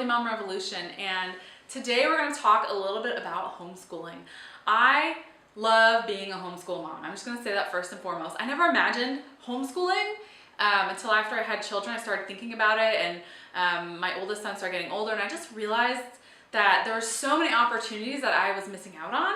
Healthy Mom Revolution, and today we're going to talk a little bit about homeschooling. I love being a homeschool mom. I'm just going to say that first and foremost. I never imagined homeschooling until after I had children. I started thinking about it, and my oldest son started getting older, and I just realized that there were so many opportunities that I was missing out on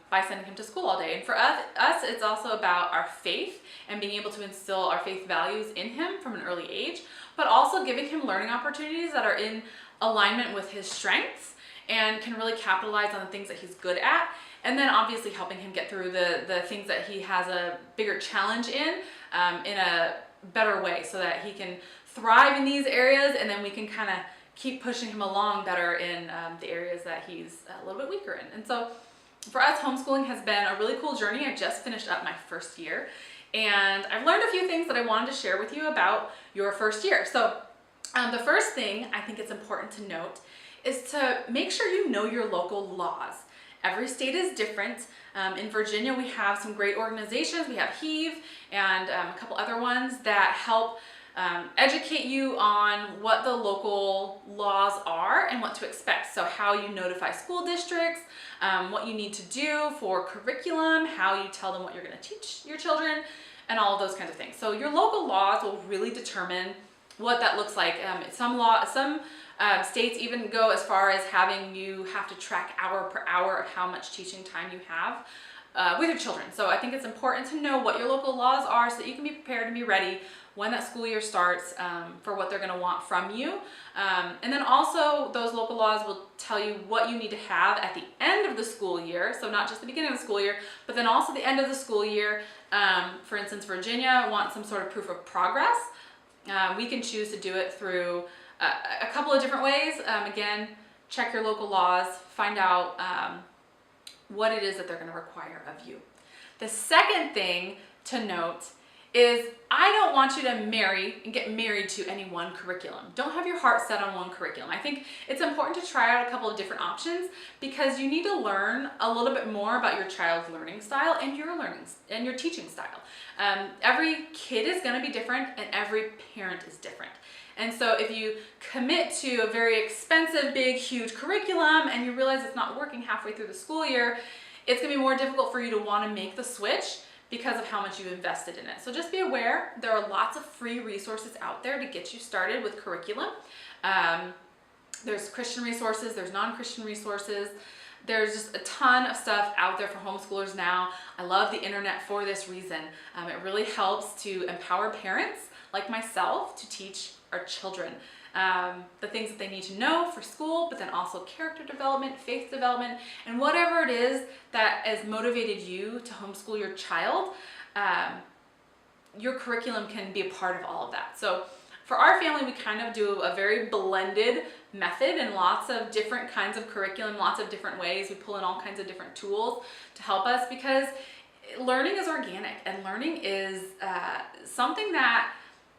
by sending him to school all day. And for us, it's also about our faith and being able to instill our faith values in him from an early age, but also giving him learning opportunities that are in alignment with his strengths and can really capitalize on the things that he's good at. And then obviously helping him get through the things that he has a bigger challenge in a better way, so that he can thrive in these areas, and then we can kind of keep pushing him along better in the areas that he's a little bit weaker in. And so for us, homeschooling has been a really cool journey. I just finished up my first year, and I've learned a few things that I wanted to share with you about your first year. So the first thing I think it's important to note is to make sure you know your local laws. Every state is different. In Virginia, we have some great organizations. We have Heave and a couple other ones that help educate you on what the local laws are and what to expect. So how you notify school districts, what you need to do for curriculum, how you tell them what you're going to teach your children, and all of those kinds of things. So your local laws will really determine what that looks like. Some states even go as far as having you have to track hour per hour of how much teaching time you have with your children. So I think it's important to know what your local laws are so that you can be prepared and be ready when that school year starts for what they're going to want from you. And then also those local laws will tell you what you need to have at the end of the school year. So not just the beginning of the school year, but then also the end of the school year. For instance, Virginia wants some sort of proof of progress. We can choose to do it through a couple of different ways. Again, check your local laws, find out what it is that they're going to require of you. The second thing to note is I don't want you to get married to any one curriculum. Don't have your heart set on one curriculum. I think it's important to try out a couple of different options, because you need to learn a little bit more about your child's learning style and your teaching style. Every kid is going to be different, and every parent is different. And so if you commit to a very expensive, big, huge curriculum and you realize it's not working halfway through the school year, it's going to be more difficult for you to want to make the switch because of how much you've invested in it. So just be aware, there are lots of free resources out there to get you started with curriculum. There's Christian resources, there's non-Christian resources. There's just a ton of stuff out there for homeschoolers now. I love the internet for this reason. It really helps to empower parents like myself to teach our children the things that they need to know for school, but then also character development, faith development, and whatever it is that has motivated you to homeschool your child. Your curriculum can be a part of all of that. So for our family, we kind of do a very blended method and lots of different kinds of curriculum, lots of different ways. We pull in all kinds of different tools to help us, because learning is organic, and learning is something that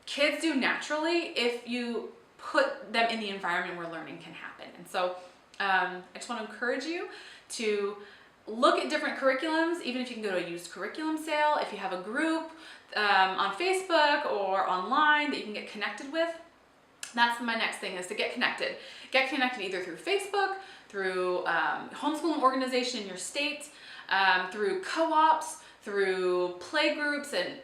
kids do naturally if you put them in the environment where learning can happen. And so I just want to encourage you to look at different curriculums, even if you can go to a used curriculum sale, if you have a group on Facebook or online that you can get connected with. That's my next thing, is to get connected. Get connected either through Facebook, through homeschooling organization in your state, through co-ops, through play groups and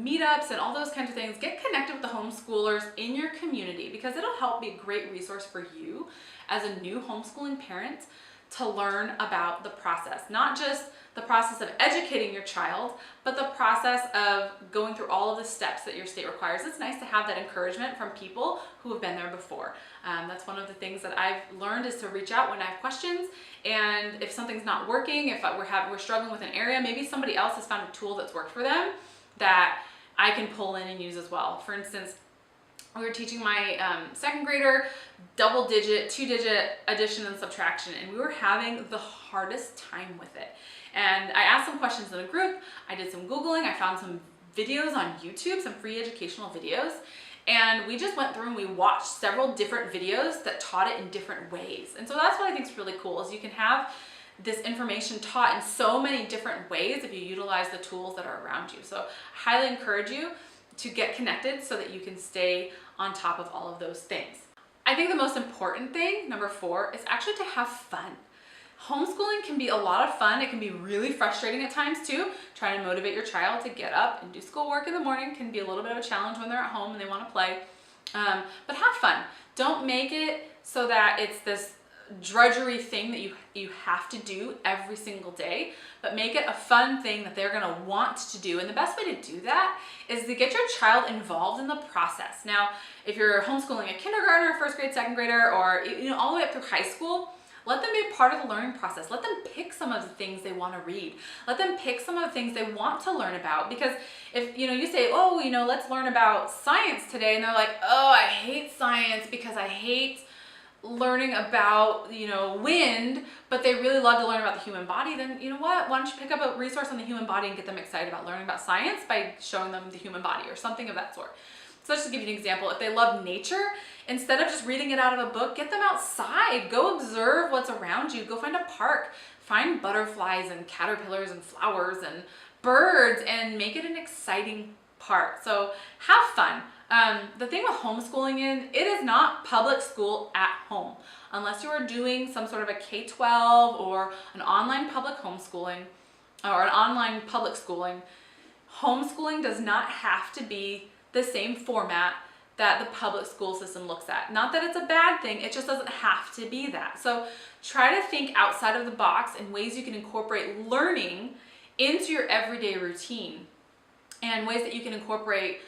meetups and all those kinds of things. Get connected with the homeschoolers in your community, because it'll help be a great resource for you as a new homeschooling parent to learn about the process. Not just the process of educating your child, but the process of going through all of the steps that your state requires. It's nice to have that encouragement from people who have been there before. That's one of the things that I've learned, is to reach out when I have questions. And if something's not working, if we're struggling with an area, maybe somebody else has found a tool that's worked for them that I can pull in and use as well. For instance, we were teaching my second grader double-digit, two-digit addition and subtraction, and we were having the hardest time with it. And I asked some questions in a group, I did some Googling, I found some videos on YouTube, some free educational videos, and we just went through and we watched several different videos that taught it in different ways. And so that's what I think is really cool, is you can have this information taught in so many different ways if you utilize the tools that are around you. So I highly encourage you to get connected so that you can stay on top of all of those things. I think the most important thing, number 4, is actually to have fun. Homeschooling can be a lot of fun. It can be really frustrating at times too. Trying to motivate your child to get up and do schoolwork in the morning can be a little bit of a challenge when they're at home and they want to play. But have fun. Don't make it so that it's this drudgery thing that you have to do every single day, but make it a fun thing that they're going to want to do. And the best way to do that is to get your child involved in the process. Now, if you're homeschooling a kindergartner, first grade, second grader, or all the way up through high school, let them be a part of the learning process. Let them pick some of the things they want to read. Let them pick some of the things they want to learn about. Because if you say, oh, let's learn about science today, and they're like, oh, I hate science because I hate learning about wind, but they really love to learn about the human body, then you know what, why don't you pick up a resource on the human body and get them excited about learning about science by showing them the human body or something of that sort. So just to give you an example, if they love nature, instead of just reading it out of a book, get them outside. Go observe what's around you. Go find a park. Find butterflies and caterpillars and flowers and birds and make it an exciting part. So have fun. The thing with homeschooling is it is not public school at home. Unless you are doing some sort of a K-12 or an online public homeschooling or an online public schooling, homeschooling does not have to be the same format that the public school system looks at. Not that it's a bad thing, it just doesn't have to be that. So try to think outside of the box in ways you can incorporate learning into your everyday routine, and ways that you can incorporate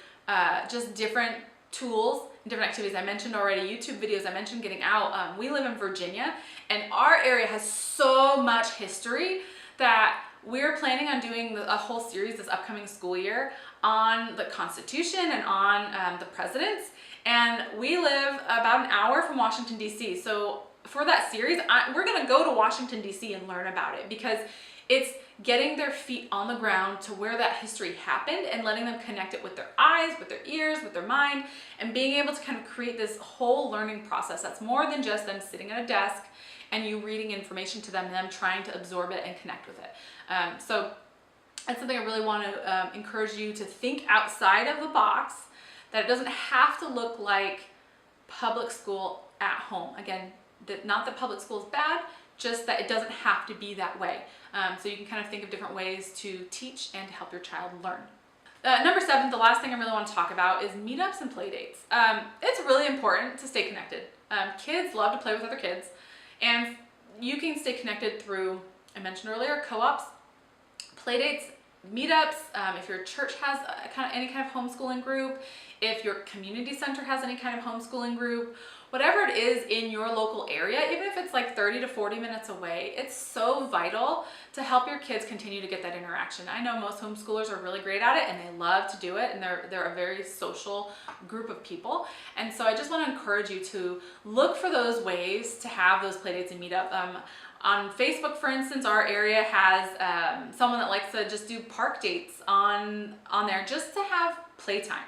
just different tools, different activities. I mentioned already YouTube videos, I mentioned getting out. We live in Virginia, and our area has so much history that we're planning on doing a whole series this upcoming school year on the Constitution and on the presidents. And we live about an hour from Washington, D.C. So for that series, we're going to go to Washington, D.C. and learn about it, because it's getting their feet on the ground to where that history happened and letting them connect it with their eyes, with their ears, with their mind, and being able to kind of create this whole learning process that's more than just them sitting at a desk and you reading information to them and them trying to absorb it and connect with it. So that's something I really want to encourage you to think outside of the box, that it doesn't have to look like public school at home. Again, not that public school is bad, just that it doesn't have to be that way. So you can kind of think of different ways to teach and to help your child learn. Number 7, the last thing I really want to talk about is meetups and playdates. It's really important to stay connected. Kids love to play with other kids, and you can stay connected through, I mentioned earlier, co-ops, playdates, meetups. If your church has any kind of homeschooling group, if your community center has any kind of homeschooling group, whatever it is in your local area, even if it's like 30 to 40 minutes away, it's so vital to help your kids continue to get that interaction. I know most homeschoolers are really great at it and they love to do it, and they're a very social group of people. And so I just want to encourage you to look for those ways to have those playdates and meetup. On Facebook, for instance, our area has someone that likes to just do park dates on there just to have playtime.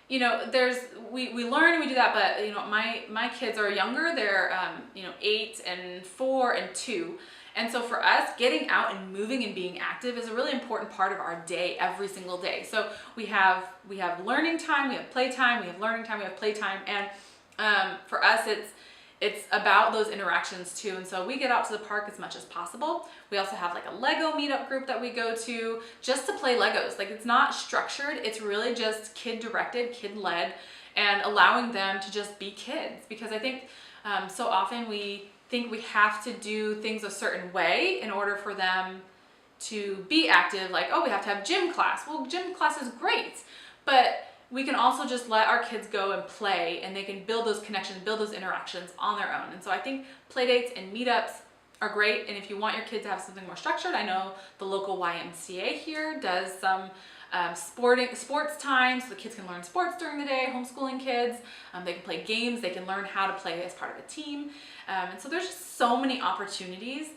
We learn and we do that, but my kids are younger. They're 8 and 4 and 2. And so for us, getting out and moving and being active is a really important part of our day every single day. So we have learning time, we have playtime, we have learning time, we have playtime, and for us it's about those interactions too. And so we get out to the park as much as possible. We also have like a Lego meetup group that we go to just to play Legos. Like, it's not structured, it's really just kid directed, kid led, and allowing them to just be kids. Because I think so often we think we have to do things a certain way in order for them to be active. Like, oh, we have to have gym class. Well, gym class is great, but we can also just let our kids go and play, and they can build those connections, build those interactions on their own. And so I think playdates and meetups are great. And if you want your kids to have something more structured, I know the local YMCA here does some sports time, so the kids can learn sports during the day, homeschooling kids. They can play games, they can learn how to play as part of a team. And so there's just so many opportunities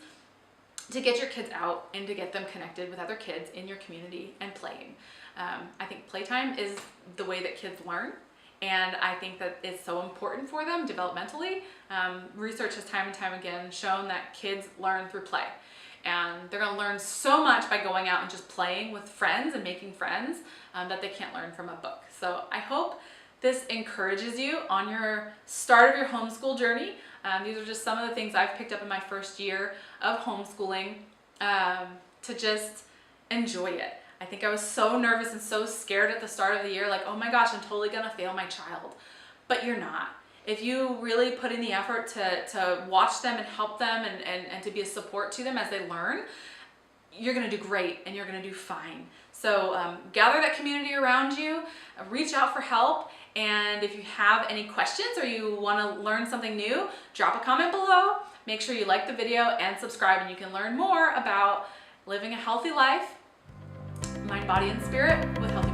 to get your kids out and to get them connected with other kids in your community and playing. I think playtime is the way that kids learn, and I think that it's so important for them developmentally. Research has time and time again shown that kids learn through play, and they're going to learn so much by going out and just playing with friends and making friends that they can't learn from a book. So I hope this encourages you on your start of your homeschool journey. These are just some of the things I've picked up in my first year of homeschooling, to just enjoy it. I think I was so nervous and so scared at the start of the year, like, oh my gosh, I'm totally gonna fail my child. But you're not. If you really put in the effort to watch them and help them and to be a support to them as they learn, you're gonna do great and you're gonna do fine. So gather that community around you, reach out for help, and if you have any questions or you wanna learn something new, drop a comment below. Make sure you like the video and subscribe, and you can learn more about living a healthy life, mind, body, and spirit with healthy